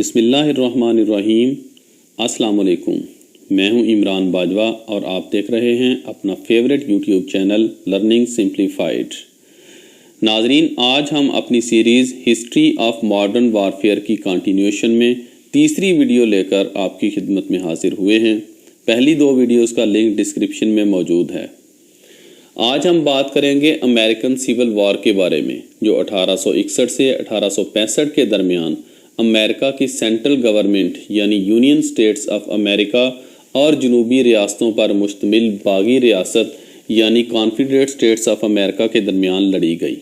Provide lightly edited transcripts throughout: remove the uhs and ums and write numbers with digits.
بسم اللہ الرحمن الرحیم۔ السلام علیکم، میں ہوں عمران باجوہ اور آپ دیکھ رہے ہیں اپنا favourite YouTube channel learning simplified. ناظرین، آج ہم اپنی series history of modern warfare کی کنٹینیوشن میں تیسری ویڈیو لے کر آپ کی خدمت میں حاضر ہوئے ہیں۔ پہلی دو ویڈیوز کا لنک ڈسکرپشن میں موجود ہے۔ آج ہم بات کریں گے امریکن سول وار کے بارے میں، جو 1861 سے 1865 کے درمیان امریکہ کی سینٹرل گورنمنٹ یعنی یونین اسٹیٹس آف امریکہ اور جنوبی ریاستوں پر مشتمل باغی ریاست یعنی کانفیڈریٹ اسٹیٹس آف امریکہ کے درمیان لڑی گئی۔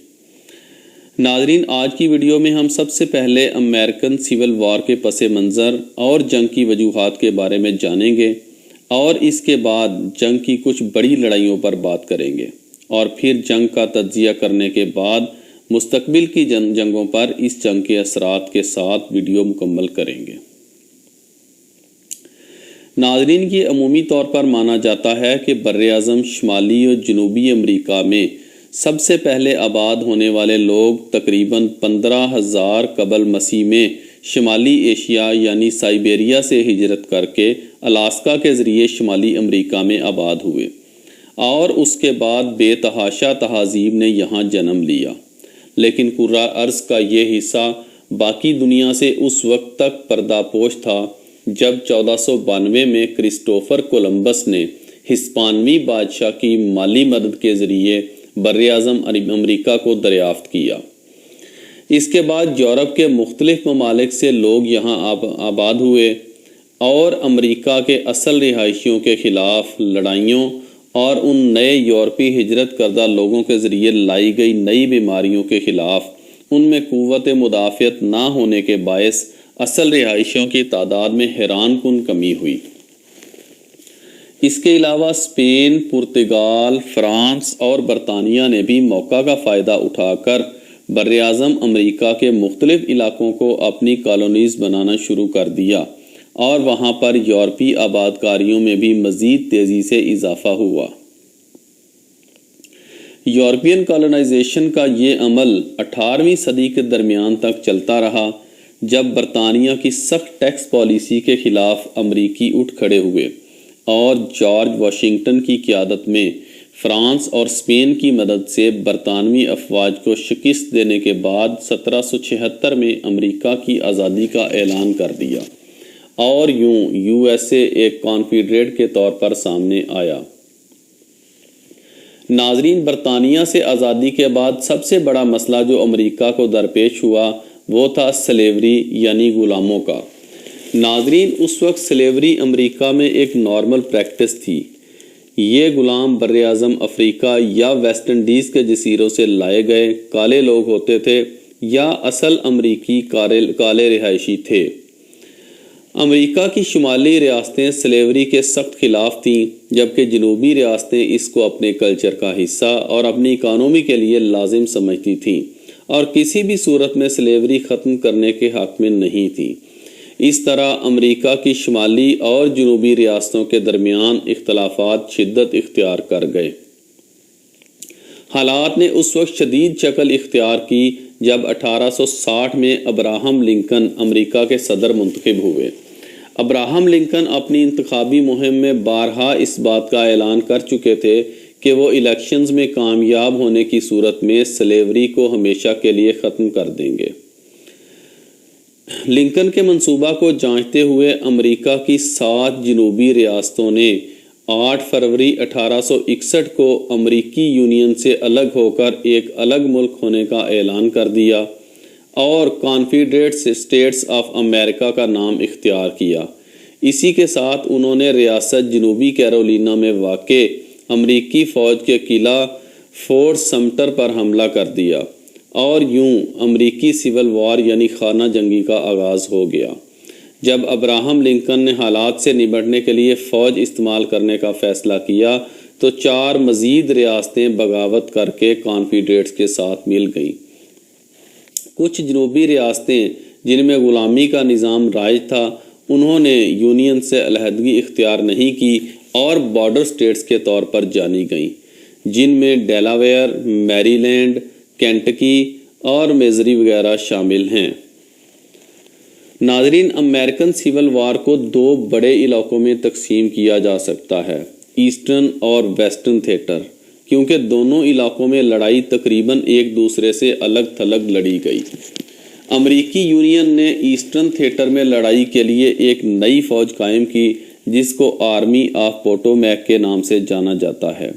ناظرین، آج کی ویڈیو میں ہم سب سے پہلے امریکن سول وار کے پس منظر اور جنگ کی وجوہات کے بارے میں جانیں گے، اور اس کے بعد جنگ کی کچھ بڑی لڑائیوں پر بات کریں گے، اور پھر جنگ کا تجزیہ کرنے کے بعد مستقبل کی جنگوں پر اس جنگ کے اثرات کے ساتھ ویڈیو مکمل کریں گے۔ ناظرین، یہ عمومی طور پر مانا جاتا ہے کہ براعظم شمالی اور جنوبی امریکہ میں سب سے پہلے آباد ہونے والے لوگ تقریباً 15,000 قبل مسیح میں شمالی ایشیا یعنی سائبیریا سے ہجرت کر کے الاسکا کے ذریعے شمالی امریکہ میں آباد ہوئے، اور اس کے بعد بے تحاشا تہذیب نے یہاں جنم لیا۔ لیکن کرۂ ارض کا یہ حصہ باقی دنیا سے اس وقت تک پردہ پوش تھا جب 1492 میں کرسٹوفر کولمبس نے ہسپانوی بادشاہ کی مالی مدد کے ذریعے براعظم امریکہ کو دریافت کیا۔ اس کے بعد یورپ کے مختلف ممالک سے لوگ یہاں آباد ہوئے اور امریکہ کے اصل رہائشیوں کے خلاف لڑائیوں اور ان نئے یورپی ہجرت کردہ لوگوں کے ذریعے لائی گئی نئی بیماریوں کے خلاف ان میں قوت مدافعت نہ ہونے کے باعث اصل رہائشیوں کی تعداد میں حیران کن کمی ہوئی۔ اس کے علاوہ اسپین، پرتگال، فرانس اور برطانیہ نے بھی موقع کا فائدہ اٹھا کر براعظم امریکہ کے مختلف علاقوں کو اپنی کالونیز بنانا شروع کر دیا، اور وہاں پر یورپی آباد کاریوں میں بھی مزید تیزی سے اضافہ ہوا۔ یورپین کالونائزیشن کا یہ عمل 18ویں صدی کے درمیان تک چلتا رہا، جب برطانیہ کی سخت ٹیکس پالیسی کے خلاف امریکی اٹھ کھڑے ہوئے اور جارج واشنگٹن کی قیادت میں فرانس اور اسپین کی مدد سے برطانوی افواج کو شکست دینے کے بعد 1776 میں امریکہ کی آزادی کا اعلان کر دیا، اور یوں یو ایس اے ایک کانفیڈریٹ کے طور پر سامنے آیا۔ ناظرین، برطانیہ سے آزادی کے بعد سب سے بڑا مسئلہ جو امریکہ کو درپیش ہوا وہ تھا سلیوری یعنی غلاموں کا۔ ناظرین، اس وقت سلیوری امریکہ میں ایک نارمل پریکٹس تھی۔ یہ غلام براعظم افریقہ یا ویسٹ انڈیز کے جزیروں سے لائے گئے کالے لوگ ہوتے تھے یا اصل امریکی کالے رہائشی تھے۔ امریکہ کی شمالی ریاستیں سلیوری کے سخت خلاف تھیں، جبکہ جنوبی ریاستیں اس کو اپنے کلچر کا حصہ اور اپنی اکانومی کے لیے لازم سمجھتی تھیں، اور کسی بھی صورت میں سلیوری ختم کرنے کے حق میں نہیں تھیں۔ اس طرح امریکہ کی شمالی اور جنوبی ریاستوں کے درمیان اختلافات شدت اختیار کر گئے۔ حالات نے اس وقت شدید شکل اختیار کی جب 1860 میں ابراہم لنکن امریکہ کے صدر منتخب ہوئے۔ ابراہم لنکن اپنی انتخابی مہم میں بارہا اس بات کا اعلان کر چکے تھے کہ وہ الیکشنز میں کامیاب ہونے کی صورت میں سلیوری کو ہمیشہ کے لیے ختم کر دیں گے۔ لنکن کے منصوبہ کو جانچتے ہوئے امریکہ کی 7 جنوبی ریاستوں نے 8 فروری 1861 کو امریکی یونین سے الگ ہو کر ایک الگ ملک ہونے کا اعلان کر دیا اور کانفیڈریٹ اسٹیٹس آف امریکہ کا نام اختیار کیا۔ اسی کے ساتھ انہوں نے ریاست جنوبی کیرولینا میں واقع امریکی فوج کے قلعہ فورٹ سمٹر پر حملہ کر دیا، اور یوں امریکی سول وار یعنی خانہ جنگی کا آغاز ہو گیا۔ جب ابراہم لنکن نے حالات سے نمٹنے کے لیے فوج استعمال کرنے کا فیصلہ کیا تو 4 مزید ریاستیں بغاوت کر کے کانفیڈریٹس کے ساتھ مل گئیں۔ کچھ جنوبی ریاستیں جن میں غلامی کا نظام رائج تھا، انہوں نے یونین سے علیحدگی اختیار نہیں کی اور بارڈر اسٹیٹس کے طور پر جانی گئیں، جن میں ڈیلاویئر، میری لینڈ، کینٹکی اور میزری وغیرہ شامل ہیں۔ ناظرین، امریکن سول وار کو دو بڑے علاقوں میں تقسیم کیا جا سکتا ہے، ایسٹرن اور ویسٹرن تھیٹر، کیونکہ دونوں علاقوں میں لڑائی تقریباً ایک دوسرے سے الگ تھلگ لڑی گئی۔ امریکی یونین نے ایسٹرن تھیٹر میں لڑائی کے لیے ایک نئی فوج قائم کی جس کو آرمی آف پوٹومیک کے نام سے جانا جاتا ہے،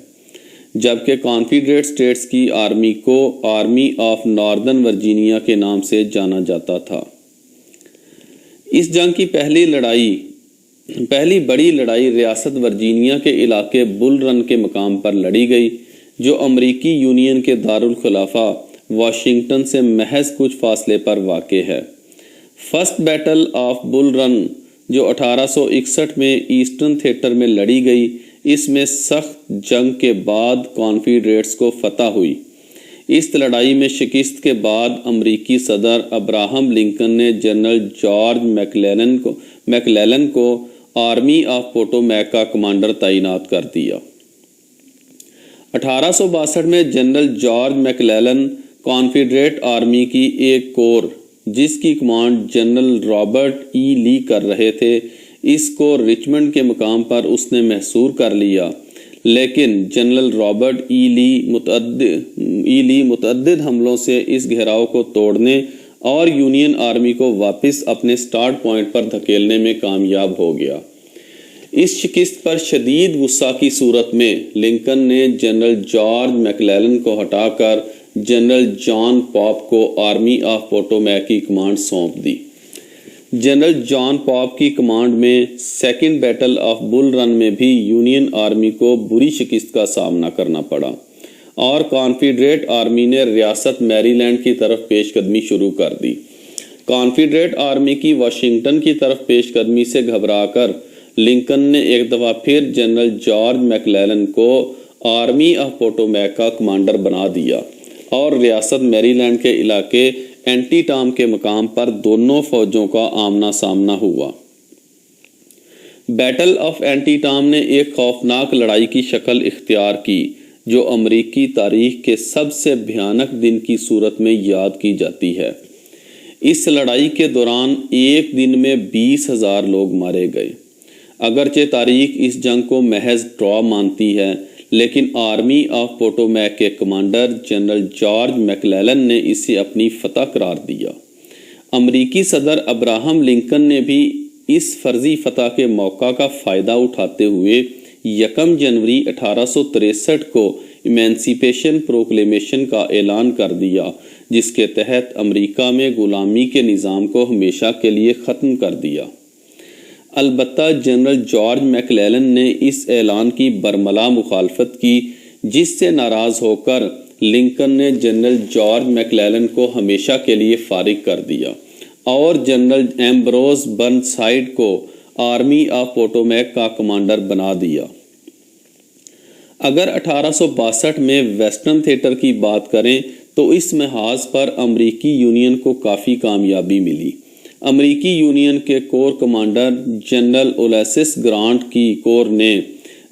جبکہ کانفیڈریٹ اسٹیٹس کی آرمی کو آرمی آف ناردرن ورجینیا کے نام سے جانا جاتا تھا۔ اس جنگ کی پہلی بڑی لڑائی ریاست ورجینیا کے علاقے بل رن کے مقام پر لڑی گئی، جو امریکی یونین کے دارالخلافہ واشنگٹن سے محض کچھ فاصلے پر واقع ہے۔ فرسٹ بیٹل آف بل رن، جو 1861 میں ایسٹرن تھیٹر میں لڑی گئی، اس میں سخت جنگ کے بعد کانفیڈریٹس کو فتح ہوئی۔ اس لڑائی میں شکست کے بعد امریکی صدر ابراہم لنکن نے جنرل جارج میکلیلن کو آرمی آف پوٹومیک کا کمانڈر تعینات کر دیا۔ 1862 میں جنرل جارج میکلیلن کانفیڈریٹ آرمی کی ایک کور، جس کی کمانڈ جنرل رابرٹ ای لی کر رہے تھے، اس کو رچمنڈ کے مقام پر اس نے محصور کر لیا، لیکن جنرل رابرٹ ای لی متعدد حملوں سے اس گھیراؤ کو توڑنے اور یونین آرمی کو واپس اپنے سٹارٹ پوائنٹ پر دھکیلنے میں کامیاب ہو گیا۔ اس شکست پر شدید غصہ کی صورت میں لنکن نے جنرل جارج میکلیلن کو ہٹا کر جنرل جان پاپ کو آرمی آف پوٹومیک کی کمانڈ سونپ دی۔ جنرل جان پاپ کی کمانڈ میں سیکنڈ بیٹل آف بل رن میں بھی یونین آرمی کو بری شکست کا سامنا کرنا پڑا اور کانفیڈریٹ آرمی نے ریاست میری لینڈ کی طرف پیش قدمی شروع کر دی۔ کانفیڈریٹ آرمی کی واشنگٹن کی طرف پیش قدمی سے گھبرا کر لنکن نے ایک دفعہ پھر جنرل جارج میکلیلن کو آرمی آف پوٹومیک کا کمانڈر بنا دیا اور ریاست میری لینڈ کے علاقے اینٹی ٹام کے مقام پر دونوں فوجوں کا آمنا سامنا ہوا۔ بیٹل آف اینٹی ٹام نے ایک خوفناک لڑائی کی شکل اختیار کی جو امریکی تاریخ کے سب سے بھیانک دن کی صورت میں یاد کی جاتی ہے۔ اس لڑائی کے دوران ایک دن میں 20,000 لوگ مارے گئے۔ اگرچہ تاریخ اس جنگ کو محض ڈرا مانتی ہے، لیکن آرمی آف پوٹومیک کے کمانڈر جنرل جارج میکلیلن نے اسے اپنی فتح قرار دیا۔ امریکی صدر ابراہم لنکن نے بھی اس فرضی فتح کے موقع کا فائدہ اٹھاتے ہوئے 1 جنوری 1863 کو ایمانسیپیشن پروکلیمیشن کا اعلان کر دیا، جس کے تحت امریکہ میں غلامی کے نظام کو ہمیشہ کے لیے ختم کر دیا۔ البتہ جنرل جارج میکلیلن نے اس اعلان کی برملا مخالفت کی، جس سے ناراض ہو کر لنکن نے جنرل جارج میکلیلن کو ہمیشہ کے لیے فارغ کر دیا اور جنرل ایمبروز برن سائیڈ کو آرمی آف پوٹومیک کا کمانڈر بنا دیا۔ اگر 1862 میں ویسٹرن تھیٹر کی بات کریں تو اس محاذ پر امریکی یونین کو کافی کامیابی ملی۔ امریکی یونین کے کور کمانڈر جنرل اولیسس گرانٹ کی کور نے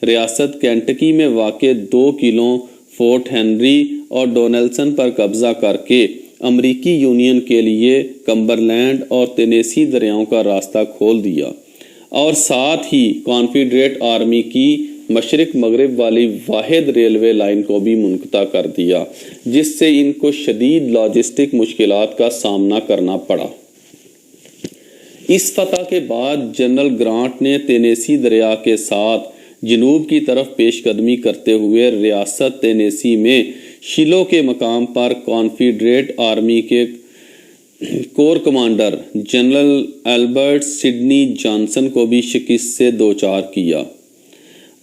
ریاست کینٹکی میں واقع 2 قلعوں فورٹ ہنری اور ڈونیلسن پر قبضہ کر کے امریکی یونین کے لیے کمبرلینڈ اور ٹینیسی دریاؤں کا راستہ کھول دیا اور ساتھ ہی کانفیڈریٹ آرمی کی مشرق مغرب والی واحد ریلوے لائن کو بھی منقطع کر دیا، جس سے ان کو شدید لاجسٹک مشکلات کا سامنا کرنا پڑا۔ اس فتح کے بعد جنرل گرانٹ نے ٹینیسی دریا کے ساتھ جنوب کی طرف پیش قدمی کرتے ہوئے ریاست ٹینیسی میں شیلو کے مقام پر کانفیڈریٹ آرمی کے corps commander general Albert Sydney Johnson کو بھی شکست سے دوچار کیا۔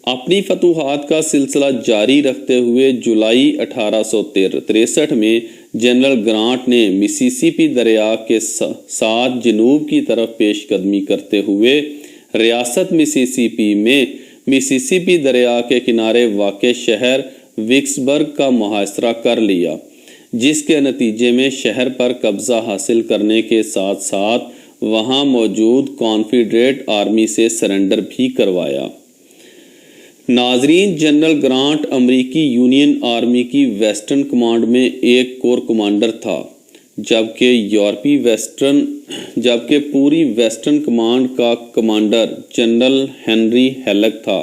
اپنی فتوحات کا سلسلہ جاری رکھتے ہوئے جولائی 1863 میں جنرل گرانٹ نے مسیسیپی دریا کے ساتھ جنوب کی طرف پیش قدمی کرتے ہوئے ریاست مسیسیپی میں مسیسیپی دریا کے کنارے واقع شہر وکسبرگ کا محاصرہ کر لیا، جس کے نتیجے میں شہر پر قبضہ حاصل کرنے کے ساتھ ساتھ وہاں موجود کانفیڈریٹ آرمی سے سرنڈر بھی کروایا۔ ناظرین، جنرل گرانٹ امریکی یونین آرمی کی ویسٹرن کمانڈ میں ایک کور کمانڈر تھا جبکہ پوری ویسٹرن کمانڈ کا کمانڈر جنرل ہنری ہیلک تھا۔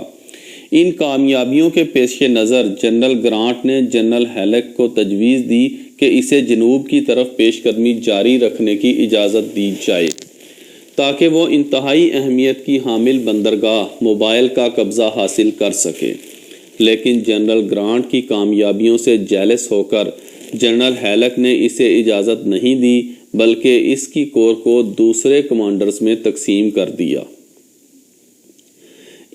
ان کامیابیوں کے پیش نظر جنرل گرانٹ نے جنرل ہیلک کو تجویز دی کہ اسے جنوب کی طرف پیش قدمی جاری رکھنے کی اجازت دی جائے تاکہ وہ انتہائی اہمیت کی حامل بندرگاہ موبائل کا قبضہ حاصل کر سکے، لیکن جنرل گرانٹ کی کامیابیوں سے جیلس ہو کر جنرل ہیلک نے اسے اجازت نہیں دی بلکہ اس کی کور کو دوسرے کمانڈرز میں تقسیم کر دیا۔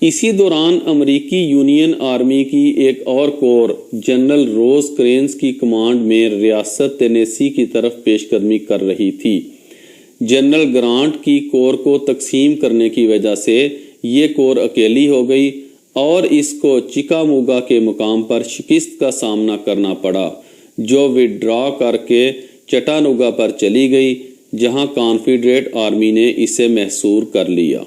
اسی دوران امریکی یونین آرمی کی ایک اور کور جنرل روز کرینز کی کمانڈ میں ریاست ٹینیسی کی طرف پیش قدمی کر رہی تھی۔ جنرل گرانٹ کی کور کو تقسیم کرنے کی وجہ سے یہ کور اکیلی ہو گئی اور اس کو چکاموگا کے مقام پر شکست کا سامنا کرنا پڑا، جو وڈرا کر کے چٹانوگا پر چلی گئی، جہاں کانفیڈریٹ آرمی نے اسے محصور کر لیا۔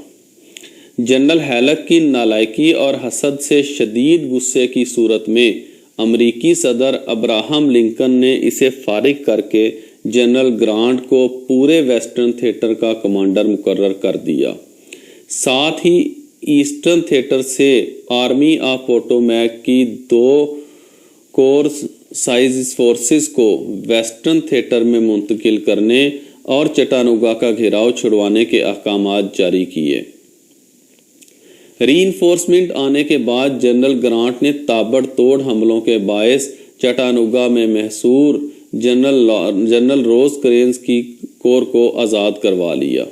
جنرل ہیلک کی نالائکی اور حسد سے شدید غصے کی صورت میں امریکی صدر ابراہم لنکن نے اسے فارغ کر کے جنرل گرانٹ کو پورے ویسٹرن تھیٹر کا کمانڈر مقرر کر دیا۔ ساتھ ہی ایسٹرن تھیٹر سے آرمی آف پوٹومیک کی 2 کور سائز فورسز کو ویسٹرن تھیٹر میں منتقل کرنے اور چٹانوگا کا گھیراؤ چھڑوانے کے احکامات جاری کیے۔ ری انفورسمنٹ آنے کے بعد جنرل گرانٹ نے تابڑ توڑ حملوں کے باعث چٹانوگا میں محصور جنرل روز کرینز کی کور کو آزاد کروا لیا۔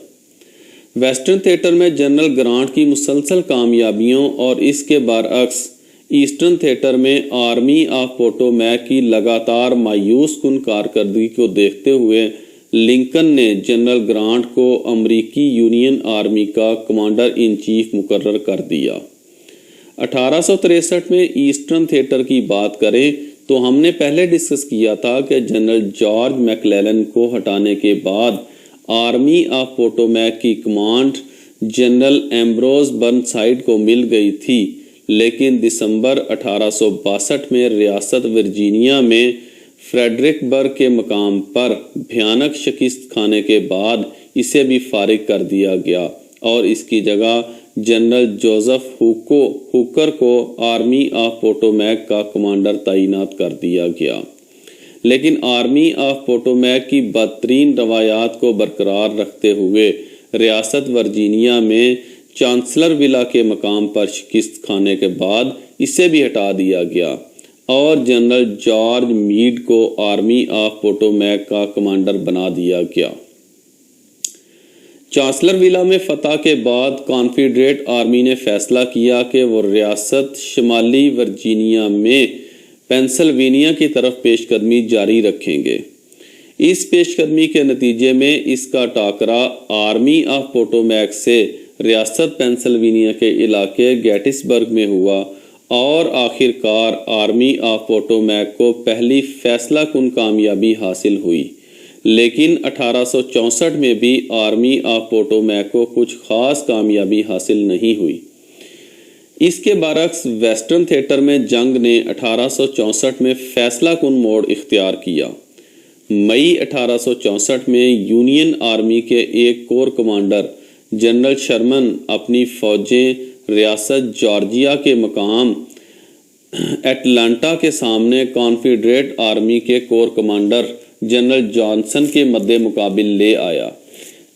ویسٹرن تھیٹر میں جنرل گرانٹ کی مسلسل کامیابیوں اور اس کے برعکس ایسٹرن تھیٹر میں آرمی آف پوٹومیک کی لگاتار مایوس کن کارکردگی کو دیکھتے ہوئے لنکن نے جنرل گرانٹ کو امریکی یونین آرمی کا کمانڈر ان چیف مقرر کر دیا۔ 1863 میں ایسٹرن تھیٹر کی بات کریں تو ہم نے پہلے ڈسکس کیا تھا کہ جنرل جارج میکلیلن کو ہٹانے کے بعد آرمی آف پوٹومیک کی کمانڈ جنرل ایمبروز برن سائیڈ کو مل گئی تھی، لیکن دسمبر 1862 میں ریاست ورجینیا میں فریڈرک برگ کے مقام پر بھیانک شکست کھانے کے بعد اسے بھی فارغ کر دیا گیا اور اس کی جگہ جنرل جوزف ہوکر کو آرمی آف پوٹومیک کا کمانڈر تعینات کر دیا گیا، لیکن آرمی آف پوٹومیک کی بدترین روایات کو برقرار رکھتے ہوئے ریاست ورجینیا میں چانسلر ولا کے مقام پر شکست کھانے کے بعد اسے بھی ہٹا دیا گیا اور جنرل جارج میڈ کو آرمی آف پوٹومیک کا کمانڈر بنا دیا گیا۔ چانسلر ولا میں فتح کے بعد کانفیڈریٹ آرمی نے فیصلہ کیا کہ وہ ریاست شمالی ورجینیا میں پینسلوینیا کی طرف پیش قدمی جاری رکھیں گے۔ اس پیش قدمی کے نتیجے میں اس کا ٹاکرا آرمی آف پوٹومیک سے ریاست پینسلوینیا کے علاقے گیٹس برگ میں ہوا اور آخر کار آرمی آف پوٹومیک کو پہلی فیصلہ کن کامیابی حاصل ہوئی، لیکن 1864 میں بھی آرمی آف پوٹومیک کو کچھ خاص کامیابی حاصل نہیں ہوئی۔ اس کے برعکس ویسٹرن تھیٹر میں جنگ نے 1864 میں فیصلہ کن موڑ اختیار کیا۔ مئی 1864 میں یونین آرمی کے ایک کور کمانڈر جنرل شرمن اپنی فوجیں ریاست جارجیا کے مقام ایٹلانٹا کے سامنے کانفیڈریٹ آرمی کے کور کمانڈر جنرل جانسن کے مد مقابل لے آیا۔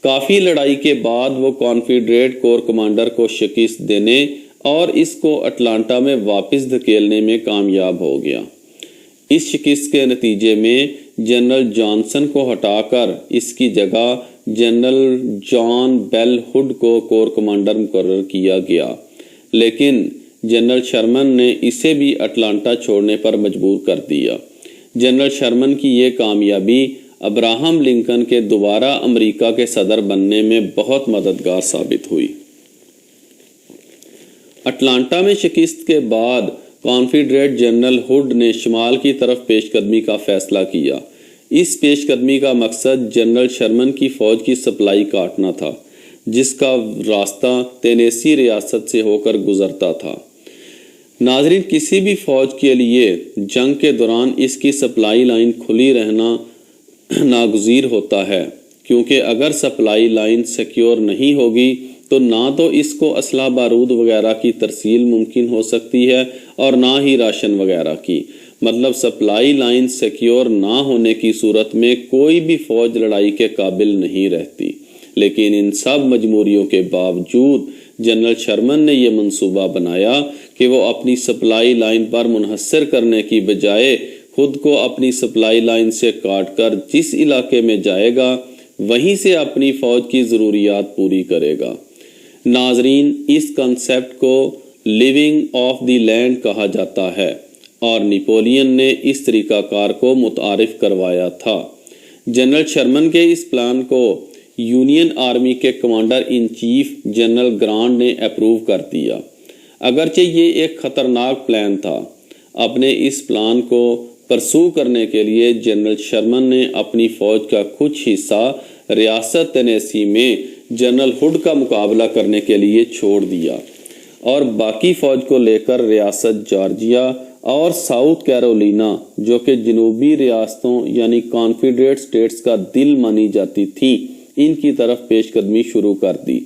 کافی لڑائی کے بعد وہ کانفیڈریٹ کور کمانڈر کو شکست دینے اور اس کو اٹلانٹا میں واپس دھکیلنے میں کامیاب ہو گیا۔ اس شکست کے نتیجے میں جنرل جانسن کو ہٹا کر اس کی جگہ جنرل جان بیل ہڈ کو کور کمانڈر مقرر کیا گیا، لیکن جنرل شرمن نے اسے بھی اٹلانٹا چھوڑنے پر مجبور کر دیا۔ جنرل شرمن کی یہ کامیابی ابراہم لنکن کے دوبارہ امریکہ کے صدر بننے میں بہت مددگار ثابت ہوئی۔ اٹلانٹا میں شکست کے بعد کانفیڈریٹ جنرل ہڈ نے شمال کی طرف پیش قدمی کا فیصلہ کیا۔ اس پیش قدمی کا مقصد جنرل شرمن کی فوج کی سپلائی کاٹنا تھا، جس کا راستہ ٹینیسی ریاست سے ہو کر گزرتا تھا۔ ناظرین، کسی بھی فوج کے لیے جنگ کے دوران اس کی سپلائی لائن کھلی رہنا ناگزیر ہوتا ہے، کیونکہ اگر سپلائی لائن سیکیور نہیں ہوگی تو نہ تو اس کو اسلحہ بارود وغیرہ کی ترسیل ممکن ہو سکتی ہے اور نہ ہی راشن وغیرہ کی۔ مطلب سپلائی لائن سیکیور نہ ہونے کی صورت میں کوئی بھی فوج لڑائی کے قابل نہیں رہتی۔ لیکن ان سب مجبوریوں کے باوجود جنرل شرمن نے یہ منصوبہ بنایا کہ وہ اپنی سپلائی لائن پر منحصر کرنے کی بجائے خود کو اپنی سپلائی لائن سے کاٹ کر جس علاقے میں جائے گا وہیں سے اپنی فوج کی ضروریات پوری کرے گا۔ ناظرین، اس کنسیپٹ کو لیونگ آف دی لینڈ کہا جاتا ہے اور نیپولین نے اس طریقہ کار کو متعارف کروایا تھا۔ جنرل شرمن کے اس پلان کو یونین آرمی کے commander in chief general grant نے اپروو کر دیا۔ اگرچہ یہ ایک خطرناک پلان تھا، اپنے اس پلان کو پرسو کرنے کے لیے جنرل شرمن نے اپنی فوج کا کچھ حصہ ریاست ٹینیسی میں جنرل ہڈ کا مقابلہ کرنے کے لیے چھوڑ دیا اور باقی فوج کو لے کر ریاست جارجیا اور ساؤتھ کیرولینا، جو کہ جنوبی ریاستوں یعنی کانفیڈریٹ سٹیٹس کا دل مانی جاتی تھیں، ان کی طرف پیش قدمی شروع کر دی۔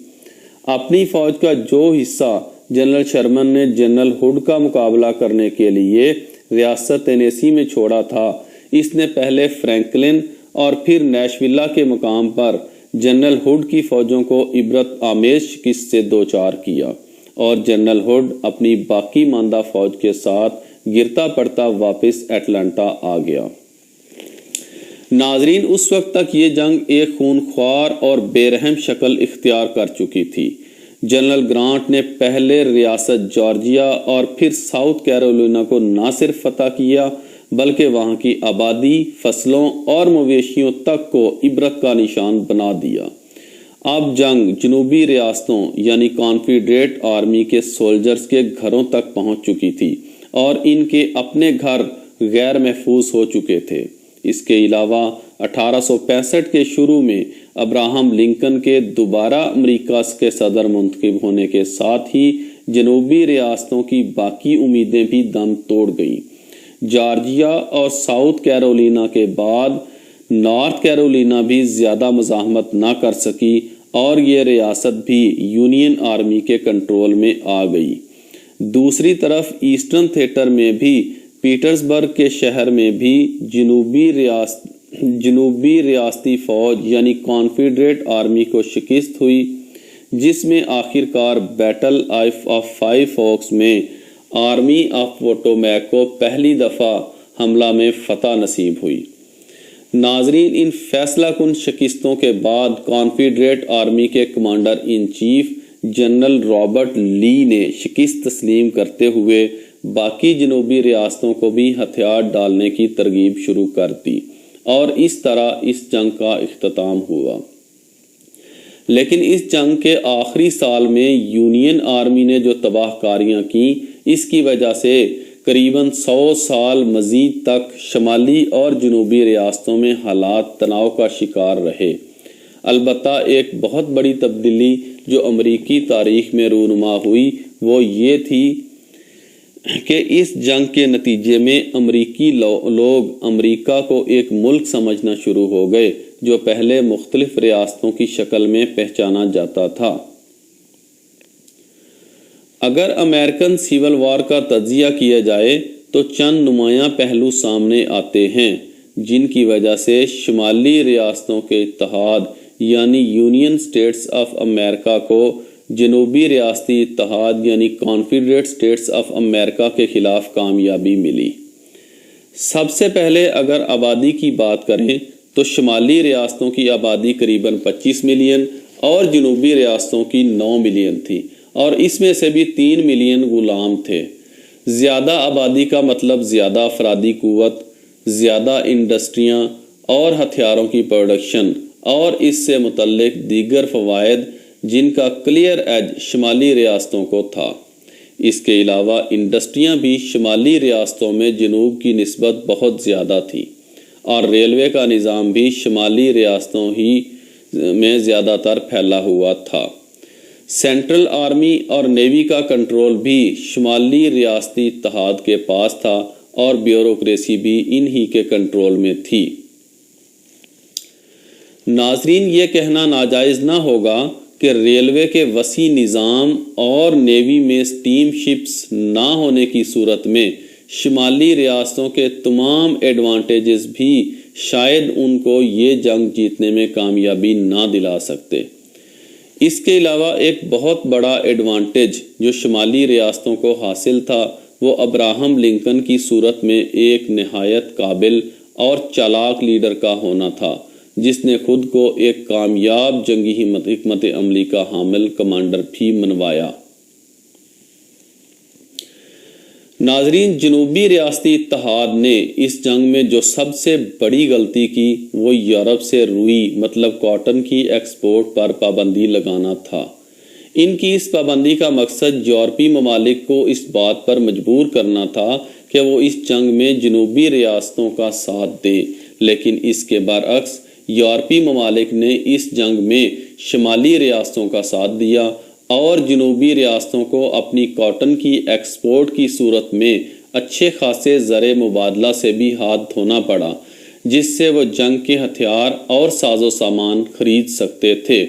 اپنی فوج کا جو حصہ جنرل شرمن نے جنرل ہڈ کا مقابلہ کرنے کے لیے ریاست ٹینیسی میں چھوڑا تھا، اس نے پہلے فرینکلن اور پھر نیشویلا کے مقام پر جنرل ہڈ کی فوجوں کو عبرت آمیز شکست سے دوچار کیا اور جنرل ہڈ اپنی باقی ماندہ فوج کے ساتھ گرتا پڑتا واپس اٹلانٹا آ گیا۔ ناظرین، اس وقت تک یہ جنگ ایک خونخوار اور بے رحم شکل اختیار کر چکی تھی۔ جنرل گرانٹ نے پہلے ریاست جارجیا اور پھر ساؤتھ کیرولینا کو نہ صرف فتح کیا بلکہ وہاں کی آبادی، فصلوں اور مویشیوں تک کو عبرت کا نشان بنا دیا۔ اب جنگ جنوبی ریاستوں یعنی کانفیڈریٹ آرمی کے سولجرز کے گھروں تک پہنچ چکی تھی اور ان کے اپنے گھر غیر محفوظ ہو چکے تھے۔ اس کے علاوہ 1865 کے شروع میں ابراہم لنکن کے دوبارہ امریکہ کے صدر منتخب ہونے کے ساتھ ہی جنوبی ریاستوں کی باقی امیدیں بھی دم توڑ گئیں۔ جارجیا اور ساؤتھ کیرولینا کے بعد نارتھ کیرولینا بھی زیادہ مزاحمت نہ کر سکی اور یہ ریاست بھی یونین آرمی کے کنٹرول میں آ گئی۔ دوسری طرف ایسٹرن تھیٹر میں بھی پیٹرزبرگ کے شہر میں بھی جنوبی ریاستی فوج یعنی کانفیڈریٹ آرمی کو شکست ہوئی، جس میں آخر کار بیٹل آف فائیو فورکس میں آرمی آف پوٹومیک کو پہلی دفعہ حملہ میں فتح نصیب ہوئی۔ ناظرین، ان فیصلہ کن شکستوں کے بعد کانفیڈریٹ آرمی کے commander in chief general Robert لی نے شکست تسلیم کرتے ہوئے باقی جنوبی ریاستوں کو بھی ہتھیار ڈالنے کی ترغیب شروع کر دی اور اس طرح اس جنگ کا اختتام ہوا۔ لیکن اس جنگ کے آخری سال میں یونین آرمی نے جو تباہ کاریاں کی، اس کی وجہ سے قریباً 100 سال مزید تک شمالی اور جنوبی ریاستوں میں حالات تناؤ کا شکار رہے۔ البتہ ایک بہت بڑی تبدیلی جو امریکی تاریخ میں رونما ہوئی وہ یہ تھی کہ اس جنگ کے نتیجے میں امریکی لوگ امریکہ کو ایک ملک سمجھنا شروع ہو گئے جو پہلے مختلف ریاستوں کی شکل میں پہچانا جاتا تھا۔ اگر امریکن سیول وار کا تجزیہ کیا جائے تو چند نمایاں پہلو سامنے آتے ہیں جن کی وجہ سے شمالی ریاستوں کے اتحاد یعنی یونین سٹیٹس آف امریکہ کو جنوبی ریاستی اتحاد یعنی کانفیڈریٹ سٹیٹس آف امریکہ کے خلاف کامیابی ملی۔ سب سے پہلے اگر آبادی کی بات کریں تو شمالی ریاستوں کی آبادی قریباً 25 ملین اور جنوبی ریاستوں کی 9 ملین تھی اور اس میں سے بھی 3 ملین غلام تھے۔ زیادہ آبادی کا مطلب زیادہ افرادی قوت، زیادہ انڈسٹریاں اور ہتھیاروں کی پروڈکشن اور اس سے متعلق دیگر فوائد جن کا کلیئر ایج شمالی ریاستوں کو تھا۔ اس کے علاوہ انڈسٹریاں بھی شمالی ریاستوں میں جنوب کی نسبت بہت زیادہ تھی اور ریلوے کا نظام بھی شمالی ریاستوں ہی میں زیادہ تر پھیلا ہوا تھا۔ سینٹرل آرمی اور نیوی کا کنٹرول بھی شمالی ریاستی اتحاد کے پاس تھا اور بیوروکریسی بھی انہی کے کنٹرول میں تھی۔ ناظرین، یہ کہنا ناجائز نہ ہوگا کہ ریلوے کے وسیع نظام اور نیوی میں اسٹیم شپس نہ ہونے کی صورت میں شمالی ریاستوں کے تمام ایڈوانٹیجز بھی شاید ان کو یہ جنگ جیتنے میں کامیابی نہ دلا سکتے۔ اس کے علاوہ ایک بہت بڑا ایڈوانٹیج جو شمالی ریاستوں کو حاصل تھا وہ ابراہم لنکن کی صورت میں ایک نہایت قابل اور چالاک لیڈر کا ہونا تھا، جس نے خود کو ایک کامیاب جنگی حکمت عملی کا حامل کمانڈر بھی منوایا۔ ناظرین، جنوبی ریاستی اتحاد نے اس جنگ میں جو سب سے بڑی غلطی کی وہ یورپ سے روئی مطلب کاٹن کی ایکسپورٹ پر پابندی لگانا تھا۔ ان کی اس پابندی کا مقصد یورپی ممالک کو اس بات پر مجبور کرنا تھا کہ وہ اس جنگ میں جنوبی ریاستوں کا ساتھ دیں، لیکن اس کے برعکس یورپی ممالک نے اس جنگ میں شمالی ریاستوں کا ساتھ دیا اور جنوبی ریاستوں کو اپنی کاٹن کی ایکسپورٹ کی صورت میں اچھے خاصے زر مبادلہ سے بھی ہاتھ دھونا پڑا، جس سے وہ جنگ کے ہتھیار اور ساز و سامان خرید سکتے تھے۔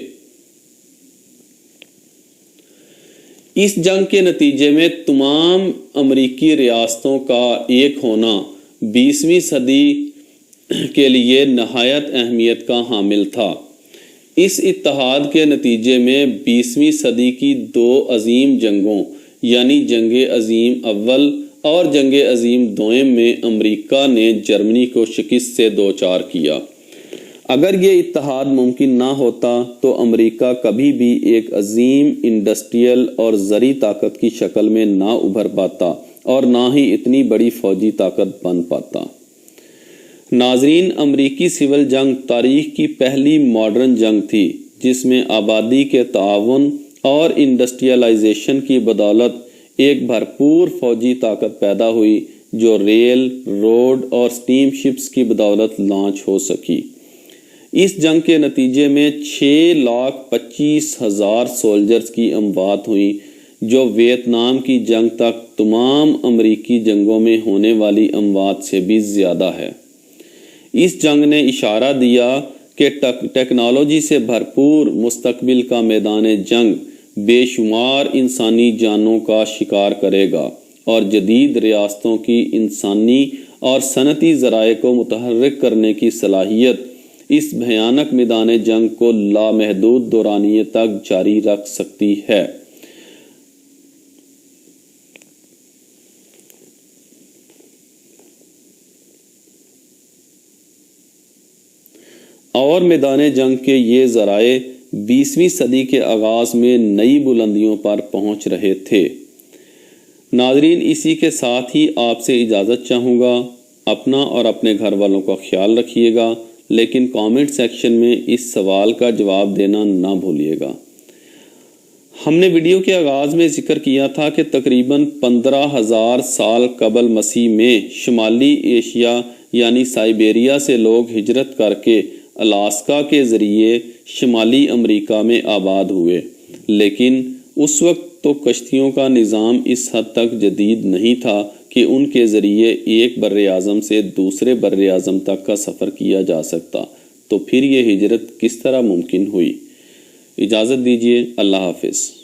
اس جنگ کے نتیجے میں تمام امریکی ریاستوں کا ایک ہونا 20ویں صدی کے لیے نہایت اہمیت کا حامل تھا۔ اس اتحاد کے نتیجے میں 20ویں صدی کی دو عظیم جنگوں یعنی جنگ عظیم اول اور جنگ عظیم دوئم میں امریکہ نے جرمنی کو شکست سے دوچار کیا۔ اگر یہ اتحاد ممکن نہ ہوتا تو امریکہ کبھی بھی ایک عظیم انڈسٹریل اور زرعی طاقت کی شکل میں نہ ابھر پاتا اور نہ ہی اتنی بڑی فوجی طاقت بن پاتا۔ ناظرین، امریکی سول جنگ تاریخ کی پہلی ماڈرن جنگ تھی جس میں آبادی کے تعاون اور انڈسٹریلائزیشن کی بدولت ایک بھرپور فوجی طاقت پیدا ہوئی جو ریل، روڈ اور اسٹیم شپس کی بدولت لانچ ہو سکی۔ اس جنگ کے نتیجے میں 6,25,000 سولجرز کی اموات ہوئی، جو ویتنام کی جنگ تک تمام امریکی جنگوں میں ہونے والی اموات سے بھی زیادہ ہے۔ اس جنگ نے اشارہ دیا کہ ٹیکنالوجی سے بھرپور مستقبل کا میدان جنگ بے شمار انسانی جانوں کا شکار کرے گا اور جدید ریاستوں کی انسانی اور صنعتی ذرائع کو متحرک کرنے کی صلاحیت اس بھیانک میدان جنگ کو لامحدود دورانیے تک جاری رکھ سکتی ہے۔ اور میدان جنگ کے یہ ذرائع 20ویں صدی کے آغاز میں نئی بلندیوں پر پہنچ رہے تھے۔ ناظرین، اسی کے ساتھ ہی آپ سے اجازت چاہوں گا۔ اپنا اور اپنے گھر والوں کا خیال رکھیے گا، لیکن کامنٹ سیکشن میں اس سوال کا جواب دینا نہ بھولیے گا۔ ہم نے ویڈیو کے آغاز میں ذکر کیا تھا کہ تقریباً 15,000 سال قبل مسیح میں شمالی ایشیا یعنی سائبیریا سے لوگ ہجرت کر کے الاسکا کے ذریعے شمالی امریکہ میں آباد ہوئے، لیکن اس وقت تو کشتیوں کا نظام اس حد تک جدید نہیں تھا کہ ان کے ذریعے ایک بر اعظم سے دوسرے بر اعظم تک کا سفر کیا جا سکتا، تو پھر یہ ہجرت کس طرح ممکن ہوئی؟ اجازت دیجیے، اللہ حافظ۔